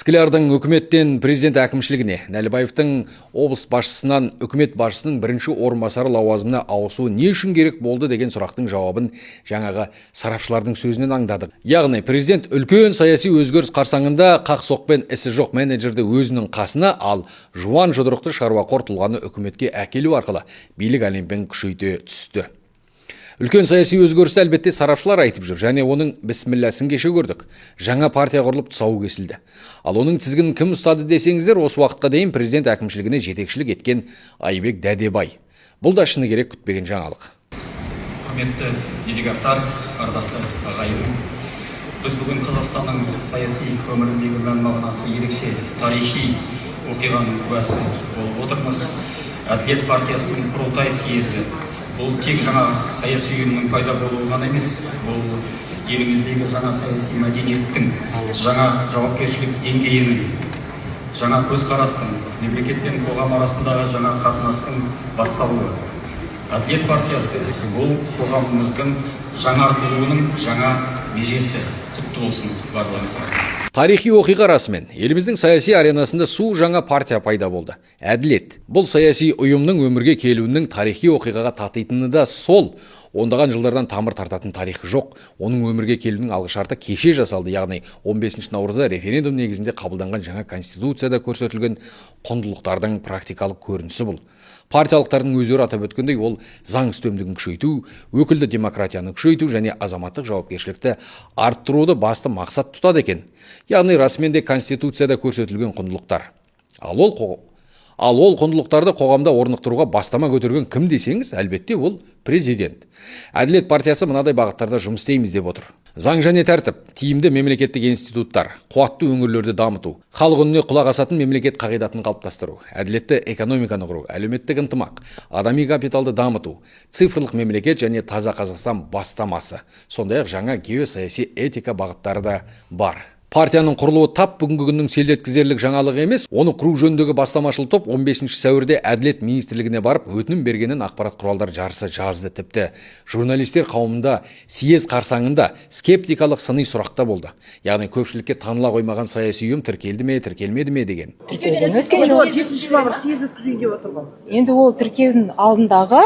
Склярдың үкіметтен президент әкімшілігіне, Нәлібаевтың облыс басшысынан үкімет басшысының бірінші орынбасары лауазымына ауысуы не үшін керек болды деген сұрақтың жауабын жаңағы сарапшылардың сөзінен аңдадық. Яғни президент үлкен саяси өзгеріс қарсаңында қақ-соқпен ісі жоқ менеджерді өзінің қасына, ал жуан жұдырықты шаруақор тұлғаны үкіметке әкелу арқылы билік әлембен күшейте түсті. Үлкен саяси өзгерісті әлбетте сарапшылар айтып жүр, және оның бісмілләсін кеше көрдік. Жаңа партия құрылып тұсауы кесілді. Ал оның тізгінін кім ұстады десеңіздер, осы уақытқа дейін президент әкімшілігіне жетекшілік еткен Айбек Дәдебай. Бұл да шыны керек күтпеген жаңалық. Құрметті делегаттар, ардақты ағайын, біз бүгін Қазақстанның саяси өміріндегі мән-мағынасы ерекше тарихи оқиғаның куәсі болып отырмыз. Әділет партиясының құрылтай съезі бұл тек жаңа саяси ұйымның пайда болуы ғана емес, бұл еліміздегі жаңа саяси мәдениеттің, жаңа жауапкершілік деңгейінің, жаңа көзқарастың, мемлекет пен қоғам арасындағы жаңа қатынастың басталуы. Әділет партиясы бұл қоғамымыздың жаңартылуының жаңа межесі. Құтты болсын барлығыңызға. Тарихи оқиға расымен, еліміздің саяси аренасында су жаңа партия пайда болды. Әділет. Бұл саяси ұйымның өмірге келуінің тарихи оқиғаға татитыны да сол. Ондаған жылдардан тамыр тартатын тарихы жоқ. Оның өмірге келуінің алғышарты кеше жасалды, яғни 15 наурызда референдум негізінде қабылданған жаңа конституцияда көрсетілген құндылықтардың практикалық көрінісі бұл. Партиялықтардың өздері атап өткендей, ол заң үстемдігін күшейту, өкілді демократияны күшейту және азаматтық жауапкершілікті арттыруды басты мақсат тұтады екен. Яғни расымен де конституцияда көрсетілген құндылықтар. Ал ол құндылықтарды қоғамда орнықтыруға бастама көтерген кім десеңіз, әлбетте ол президент. Әділет партиясы мынадай бағыттарда жұмыс істейміз деп отыр. Заң және тәртіп, тиімді мемлекеттік институттар, қуатты өңірлерді дамыту, халық үніне құлақ асатын мемлекет қағидатын қалыптастыру, әділетті экономиканы құру, әлеуметтік ынтымақ, адами капиталды дамыту, цифрлық мемлекет және таза Қазақстан бастамасы. Сондай-ақ жаңа геосаяси этика бағыттары да бар. Партияның құрылуы тап бүгінгі күннің селдеткізерлік жаңалығы емес, оны құру жөніндегі бастамашыл топ 15 сәуірде Әділет министрлігіне барып өтінім бергенін ақпарат құралдар жарысы жазды. Тіпті журналистер қауымында съез қарсаңында скептикалық сыни сұрақта болды. Яғни көпшілікке таныла қоймаған саяси ұйым тіркелді ме, тіркелмеді ме деген. Тіркеуден өткен жоқ. Енді ол тіркеудің алдындағы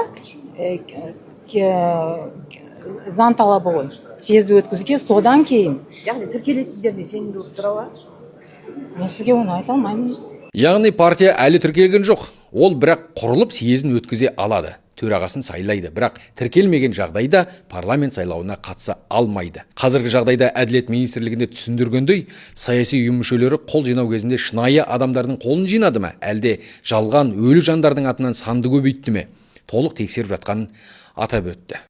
заң талабы ғой. Съезді өткізуге содан кейін. Яғни тіркелетіндеріне сенімді болып тұра ма? Мен сізге оны айта алмаймын. Яғни партия әлі тіркелген жоқ. Ол бірақ құрылып съезін өткізе алады. Төрағасын сайлайды, бірақ тіркелмеген жағдайда парламент сайлауына қатыса алмайды. Қазіргі жағдайда Әділет министрлігінде түсіндіргендей, саяси ұйым мүшелері қол жинау кезінде шынайы адамдардың қолын жинады ма, әлде жалған өлі жандардың атынан санды көбейтті ме? Толық тексеріп жатқанын атап өтті.